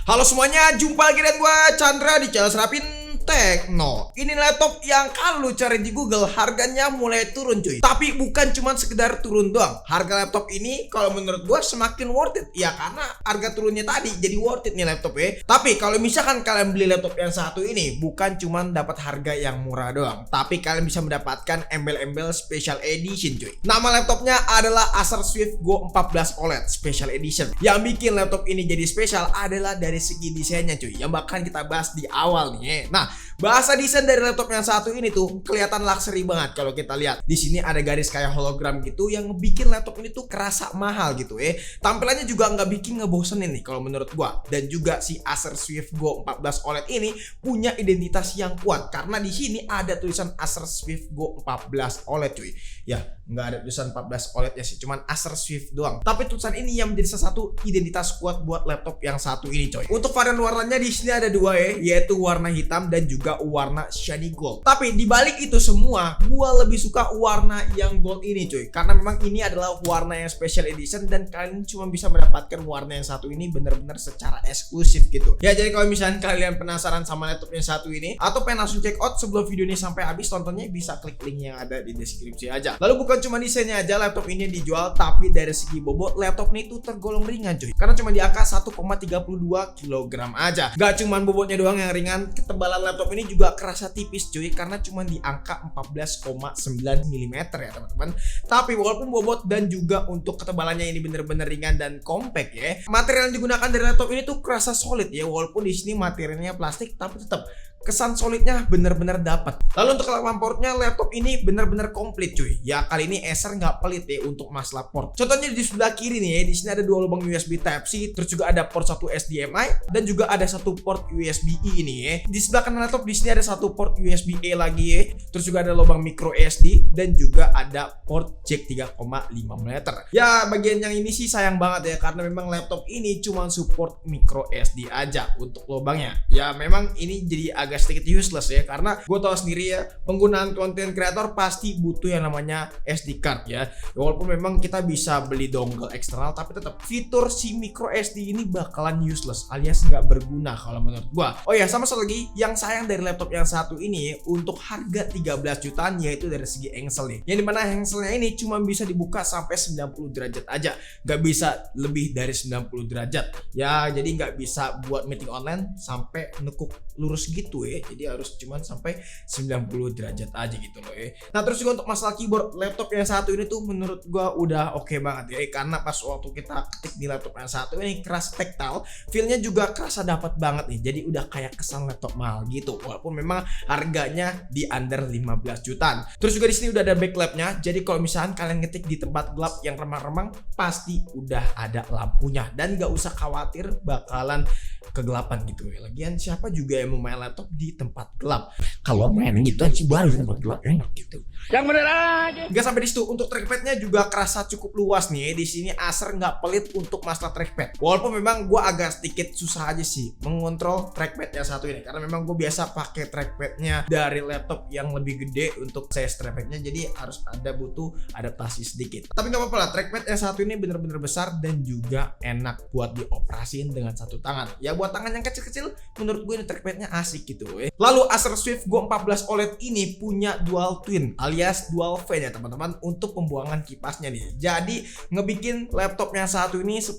Halo semuanya, jumpa lagi dengan gue Chandra di channel Serapin Tekno. Ini laptop yang kalau lu cari di Google harganya mulai turun cuy. Tapi bukan cuma sekedar turun doang. Harga laptop ini kalau menurut gue semakin worth it. Ya karena harga turunnya tadi jadi worth it nih laptop ya. Tapi kalau misalkan kalian beli laptop yang satu ini bukan cuma dapat harga yang murah doang, tapi kalian bisa mendapatkan embel-embel special edition cuy. Nama laptopnya adalah Acer Swift Go 14 OLED Special Edition. Yang bikin laptop ini jadi spesial adalah dari segi desainnya cuy, yang bakal kita bahas di awal nih. Nah, bahasa desain dari laptop yang satu ini tuh kelihatan luxury banget kalau kita lihat. Di sini ada garis kayak hologram gitu yang bikin laptop ini tuh kerasa mahal gitu ya. Tampilannya juga nggak bikin ngebosenin nih kalau menurut gua. Dan juga si Acer Swift Go 14 OLED ini punya identitas yang kuat karena di sini ada tulisan Acer Swift Go 14 OLED cuy. Ya, nggak ada tulisan 14 OLED ya sih, cuman Acer Swift doang. Tapi tulisan ini yang menjadi salah satu identitas kuat buat laptop yang satu ini coy. Untuk varian warnanya di sini ada dua ya, yaitu warna hitam dan juga warna shiny gold. Tapi dibalik itu semua, gua lebih suka warna yang gold ini cuy, karena memang ini adalah warna yang special edition dan kalian cuma bisa mendapatkan warna yang satu ini bener-bener secara eksklusif gitu. Ya jadi kalau misalnya kalian penasaran sama laptop yang satu ini atau pengen langsung check out sebelum video ini sampai habis tontonnya, bisa klik link yang ada di deskripsi aja. Lalu bukan cuma desainnya aja laptop ini yang dijual, tapi dari segi bobot laptop ini tuh tergolong ringan cuy, karena cuma di angka 1,32 kg aja. Gak cuman bobotnya doang yang ringan, ketebalan laptop ini juga kerasa tipis cuy, karena cuma di angka 14,9 mm ya teman-teman. Tapi walaupun bobot dan juga untuk ketebalannya ini bener-bener ringan dan compact ya, material yang digunakan dari laptop ini tuh kerasa solid ya, walaupun di sini materialnya plastik tapi tetap kesan solidnya bener-bener dapat. Lalu untuk kelengkapan portnya, laptop ini bener-bener komplit cuy. Ya kali ini Acer nggak pelit ya untuk masalah port. Contohnya di sebelah kiri nih ya, di sini ada dua lubang USB Type C, terus juga ada port 1 HDMI dan juga ada satu port USB E ini ya. Di sebelah kanan laptop di sini ada satu port USB E lagi ya. Terus juga ada lubang micro SD dan juga ada port jack 3,5 mm. Ya bagian yang ini sih sayang banget ya, karena memang laptop ini cuma support micro SD aja untuk lubangnya. Ya memang ini jadi agak sedikit useless ya, karena gue tahu sendiri ya, penggunaan konten kreator pasti butuh yang namanya SD card ya. Walaupun memang kita bisa beli dongle eksternal, tapi tetap fitur si micro SD ini bakalan useless alias nggak berguna kalau menurut gue. Oh ya, sama satu lagi yang sayang dari laptop yang satu ini untuk harga 13 jutaan, yaitu dari segi engsel nih, yang dimana engselnya ini cuma bisa dibuka sampai 90 derajat aja, nggak bisa lebih dari 90 derajat ya. Jadi nggak bisa buat meeting online sampai nekuk lurus gitu ya, jadi harus cuman sampai 90 derajat aja gitu loh ya. Nah terus juga untuk masalah keyboard, laptop yang satu ini tuh menurut gua udah oke banget ya, karena pas waktu kita ketik di laptop yang satu ini keras tactile, feelnya juga kerasa dapat banget nih, jadi udah kayak kesan laptop mahal gitu, walaupun memang harganya di under 15 jutaan. Terus juga di sini udah ada backlight-nya, jadi kalau misalkan kalian ngetik di tempat gelap yang remang-remang pasti udah ada lampunya dan gak usah khawatir bakalan kegelapan gitu ya. Lagian siapa juga yang mau main laptop di tempat gelap? Kalau main gitu sih baru tempat gelap enak gitu. Yang bener aja. Gak sampai di situ, untuk trackpadnya juga kerasa cukup luas nih. Di sini Acer nggak pelit untuk masalah trackpad. Walaupun memang gue agak sedikit susah aja sih mengontrol trackpad yang satu ini, karena memang gue biasa pakai trackpadnya dari laptop yang lebih gede untuk size trackpadnya, jadi harus butuh adaptasi sedikit. Tapi nggak apa-apa lah, trackpad yang satu ini bener-bener besar dan juga enak buat dioperasiin dengan satu tangan. Ya buat tangan yang kecil-kecil, menurut gue ini trackpadnya asik gitu ya. Lalu Acer Swift Go 14 OLED ini punya dual twin alias dual fan ya teman-teman untuk pembuangan kipasnya nih. Jadi ngebikin laptop yang satu ini 10%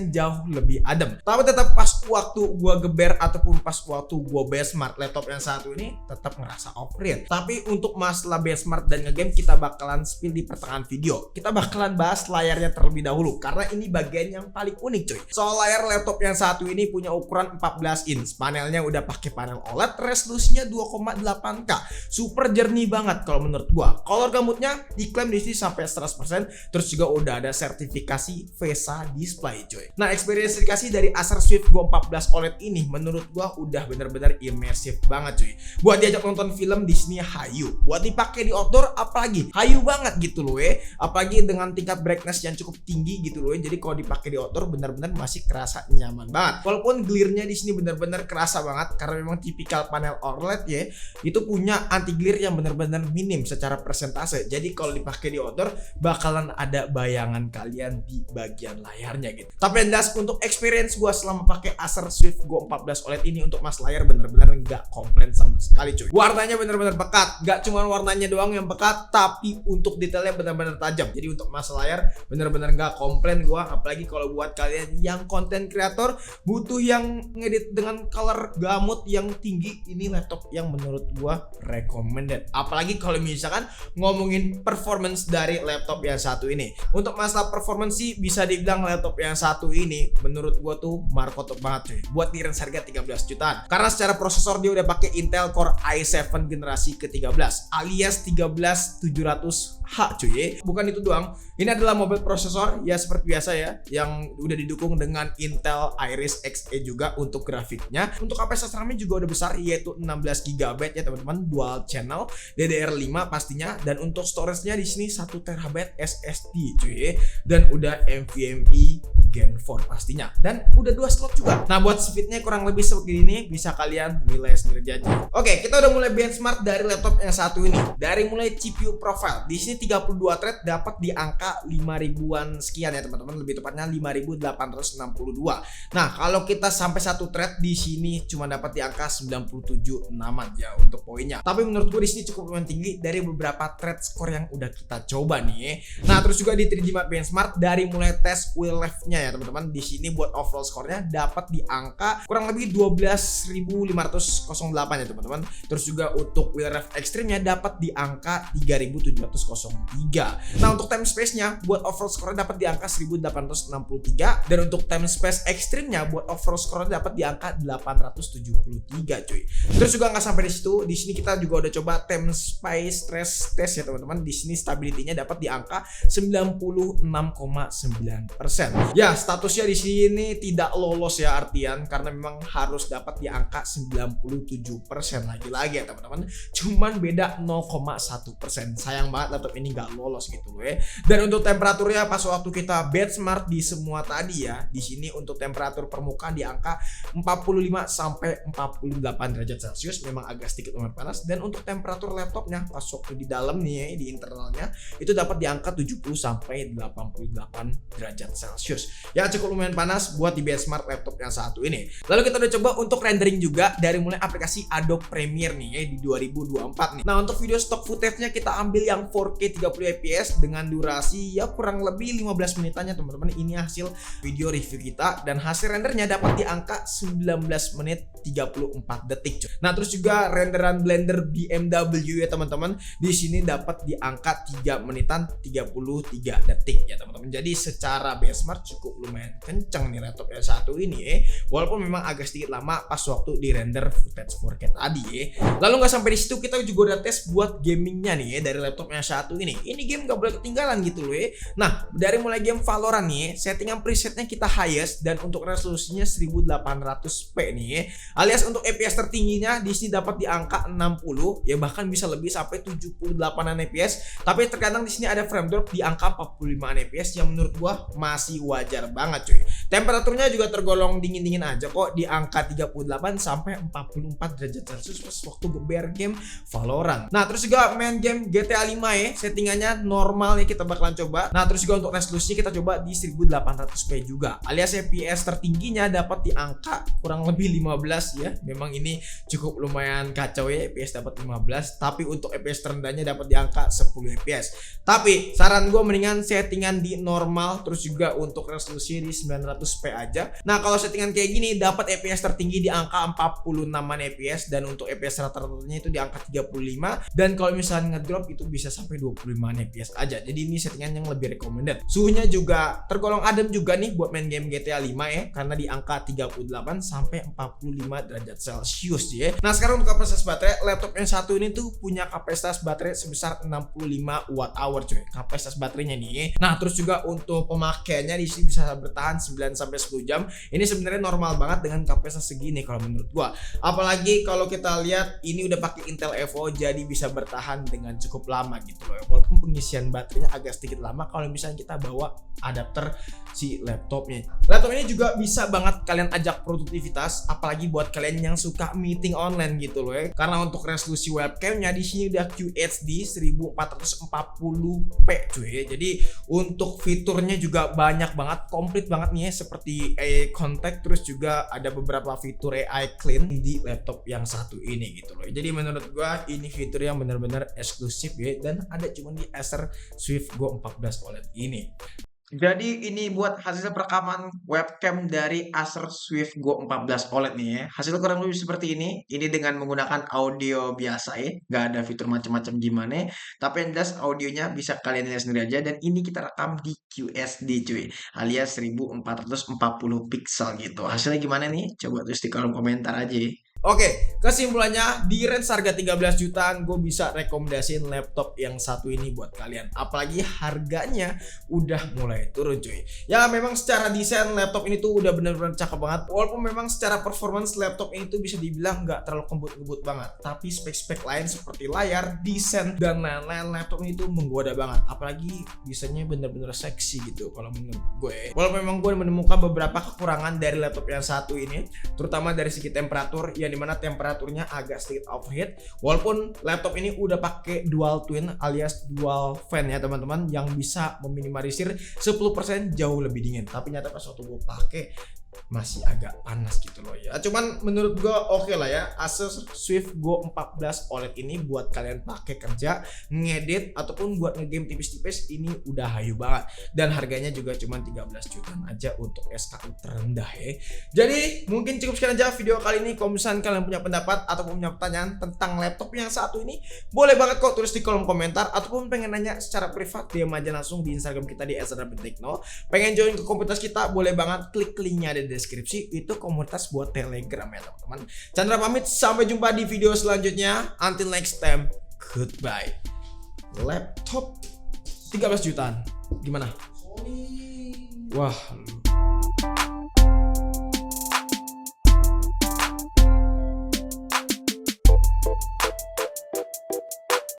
jauh lebih adem. Tapi tetap pas waktu gua geber ataupun pas waktu gua benchmark, laptop yang satu ini tetap ngerasa overheat. Tapi untuk masalah benchmark dan ngegame kita bakalan spill di pertengahan video. Kita bakalan bahas layarnya terlebih dahulu karena ini bagian yang paling unik cuy. Soal layar laptop yang satu ini punya ukuran 14 inch. Panelnya udah pakai panel OLED, resolusinya 2,8K. Super jernih banget kalau menurut gua. Color gamutnya diklaim di sini sampai 100%, terus juga udah ada sertifikasi VESA display coy. Nah, experience dikasih dari Acer Swift Go 14 OLED ini menurut gua udah bener-bener immersive banget cuy. Buat diajak nonton film di sini hayu, buat dipakai di outdoor apalagi hayu banget gitu loh ya. Apalagi dengan tingkat brightness yang cukup tinggi gitu loh ya. Jadi kalau dipakai di outdoor bener-bener masih kerasa nyaman banget. Walaupun glare-nya di sini bener-bener kerasa banget karena memang tipikal tipikal panel OLED ya, itu punya anti glare yang benar-benar minim secara persentase. Jadi kalau dipakai di outdoor bakalan ada bayangan kalian di bagian layarnya gitu. Tapi yang jelas untuk experience gua selama pakai Acer Swift Go 14 OLED ini untuk mas layar benar-benar nggak komplain sama sekali cuy. Warnanya benar-benar pekat, nggak cuma warnanya doang yang pekat, tapi untuk detailnya benar-benar tajam. Jadi untuk mas layar benar-benar nggak komplain gua. Apalagi kalau buat kalian yang konten kreator butuh yang ngedit dengan color gamut yang tinggi, ini laptop yang menurut gua recommended. Apalagi kalau misalkan ngomongin performance dari laptop yang satu ini. Untuk masalah performance sih bisa dibilang laptop yang satu ini menurut gua tuh markotop banget cuy. Buat di range harga 13 jutaan. Karena secara prosesor dia udah pakai Intel Core i7 generasi ke-13 alias 13700H cuy. Bukan itu doang. Ini adalah mobile prosesor ya seperti biasa ya, yang udah didukung dengan Intel Iris Xe juga untuk grafiknya. Untuk kapasitas RAM-nya juga udah besar, yaitu 16 GB ya teman-teman, dual channel DDR5 pastinya, dan untuk storage-nya di sini 1 TB SSD cuy, dan udah NVMe Gen 4 pastinya, dan udah 2 slot juga. Nah buat speednya kurang lebih seperti ini, bisa kalian nilai sendiri aja. Oke, kita udah mulai benchmark dari laptop yang satu ini. Dari mulai CPU profile, di sini 32 thread dapat di angka 5000-an sekian ya teman-teman, lebih tepatnya 5862. Nah kalau kita sampai satu thread di sini cuma dapat di angka 97 namat ya untuk poinnya. Tapi menurut gue di sini cukup lumayan tinggi dari beberapa thread score yang udah kita coba nih. Nah terus juga di 3D Mark benchmark dari mulai tes wheel left-nya ya teman-teman, di sini buat overall score-nya dapat di angka kurang lebih 12.508 ya teman-teman. Terus juga untuk wheel left extreme-nya dapat di angka 3.703. Nah untuk time space-nya buat overall score-nya dapat di angka 1863, dan untuk time space extreme-nya buat overall score-nya dapat di angka 873 cuy. Terus juga nggak sampai di situ, di sini kita juga udah coba time space stress test ya teman-teman. Di sini stability-nya dapat di angka 96,9%. Ya, statusnya di sini tidak lolos ya artian, karena memang harus dapat di angka 97% lagi-lagi ya teman-teman. Cuman beda 0,1%. Sayang banget laptop ini nggak lolos gitu loh ya. Dan untuk temperaturnya pas waktu kita benchmark di semua tadi ya, di sini untuk temperatur permukaan di angka 45 sampai 48 derajat Celcius, memang agak sedikit lumayan panas. Dan untuk temperatur laptopnya pas waktu di dalam nih ya, di internalnya itu dapat di angka 70 sampai 88 derajat Celcius. Ya cukup lumayan panas buat di benchmark laptop yang satu ini. Lalu kita udah coba untuk rendering juga dari mulai aplikasi Adobe Premiere nih ya di 2024 nih. Nah untuk video stock footage-nya kita ambil yang 4K 30 fps dengan durasi ya kurang lebih 15 menitannya teman-teman. Ini hasil video review kita, dan hasil rendernya dapat di angka 19 menit 34 detik. Nah terus juga renderan Blender BMW ya teman-teman, di sini dapat di angka 3 menitan 33 detik ya teman-teman. Jadi secara benchmark cukup lumayan kenceng nih laptop yang satu ini walaupun memang agak sedikit lama pas waktu di render footage 4K tadi Lalu nggak sampai di situ, kita juga udah tes buat gamingnya nih dari laptop yang satu ini. Ini game nggak boleh ketinggalan gitu loh Nah dari mulai game Valorant nih, settingan presetnya kita highest, dan untuk resolusinya 1800p nih alias untuk FPS tertingginya di sini dapat di angka 60 ya, bahkan bisa lebih sampai 78an fps. Tapi terkadang di sini ada frame drop di angka 45an fps yang menurut gua masih wajar banget cuy. Temperaturnya juga tergolong dingin-dingin aja kok, di angka 38 sampai 44 derajat Celcius pas waktu geber game Valorant. Nah terus juga main game GTA 5 settingannya normal ya, kita bakalan coba. Nah terus juga untuk resolusi kita coba di 1800p juga, alias FPS tertingginya dapat di angka kurang lebih 15 ya. Memang ini cukup lumayan kacau ya, FPS dapat 15, tapi untuk FPS terendahnya dapat di angka 10 fps. Tapi saran gue mendingan settingan di normal, terus juga untuk resolusi di 900p aja. Nah kalau settingan kayak gini dapat FPS tertinggi di angka 46an fps, dan untuk FPS rata-ratanya itu di angka 35, dan kalau misalnya ngedrop itu bisa sampai 25an fps aja. Jadi ini settingan yang lebih recommended. Suhunya juga tergolong adem juga nih buat main game GTA 5 karena di angka 38 sampai 45 derajat Celcius ya. Nah sekarang untuk kapasitas baterai, laptop yang satu ini tuh punya kapasitas baterai sebesar 65 Wh cuy, kapasitas baterainya nih. Nah terus juga untuk pemakaiannya di sini bisa bisa bertahan 9 sampai 10 jam. Ini sebenarnya normal banget dengan kapasitas segini kalau menurut gua. Apalagi kalau kita lihat ini udah pakai Intel Evo, jadi bisa bertahan dengan cukup lama gitu loh. Walaupun pengisian baterainya agak sedikit lama kalau misalnya kita bawa adapter si laptopnya. Laptop ini juga bisa banget kalian ajak produktivitas, apalagi buat kalian yang suka meeting online gitu loh ya. Karena untuk resolusi webcamnya di sini udah QHD 1440p cuy ya. Jadi untuk fiturnya juga banyak banget, komplit banget nih ya, seperti AI contact, terus juga ada beberapa fitur AI clean di laptop yang satu ini gitu loh. Jadi menurut gua ini fitur yang benar-benar eksklusif ya, dan ada cuma di Acer Swift Go 14 OLED ini. Jadi ini buat hasil perekaman webcam dari Acer Swift Go 14 OLED nih ya. Hasil kurang lebih seperti ini. Ini dengan menggunakan audio biasa ya. Nggak ada fitur macam-macam gimana. Tapi yang jelas audionya bisa kalian lihat sendiri aja. Dan ini kita rekam di QSD cuy. Alias 1440 pixel gitu. Hasilnya gimana nih? Coba tulis di kolom komentar aja ya. Oke, kesimpulannya di range harga 13 jutaan gue bisa rekomendasiin laptop yang satu ini buat kalian. Apalagi harganya udah mulai turun cuy. Ya memang secara desain laptop ini tuh udah bener-bener cakep banget. Walaupun memang secara performance laptop ini tuh bisa dibilang nggak terlalu ngebut-ngebut banget. Tapi spek-spek lain seperti layar, desain, dan lain-lain laptop ini tuh menggoda banget. Apalagi desainnya bener-bener seksi gitu kalau menurut gue. Walaupun memang gue menemukan beberapa kekurangan dari laptop yang satu ini, terutama dari segi temperatur, ya dimana temperaturnya agak sedikit overheat. Walaupun laptop ini udah pakai dual twin alias dual fan ya teman-teman, yang bisa meminimalisir 10% jauh lebih dingin. Tapi nyata pas waktu gue pakai masih agak panas gitu loh ya. Cuman menurut gue oke lah ya, Acer Swift Go 14 OLED ini buat kalian pakai kerja, ngedit, ataupun buat ngegame tipis-tipis ini udah hayu banget. Dan harganya juga cuma 13 jutaan aja untuk SKU terendah ya. Jadi mungkin cukup sekian aja video kali ini. Kalau misalnya kalian punya pendapat ataupun punya pertanyaan tentang laptop yang satu ini, boleh banget kok tulis di kolom komentar. Ataupun pengen nanya secara privat, DM aja langsung di Instagram kita di @srapintekno. Pengen join ke komunitas kita, boleh banget klik linknya di deskripsi. Itu komunitas buat Telegram ya teman-teman. Chandra pamit, sampai jumpa di video selanjutnya. Until next time, goodbye. Laptop 13 jutaan gimana? Wah.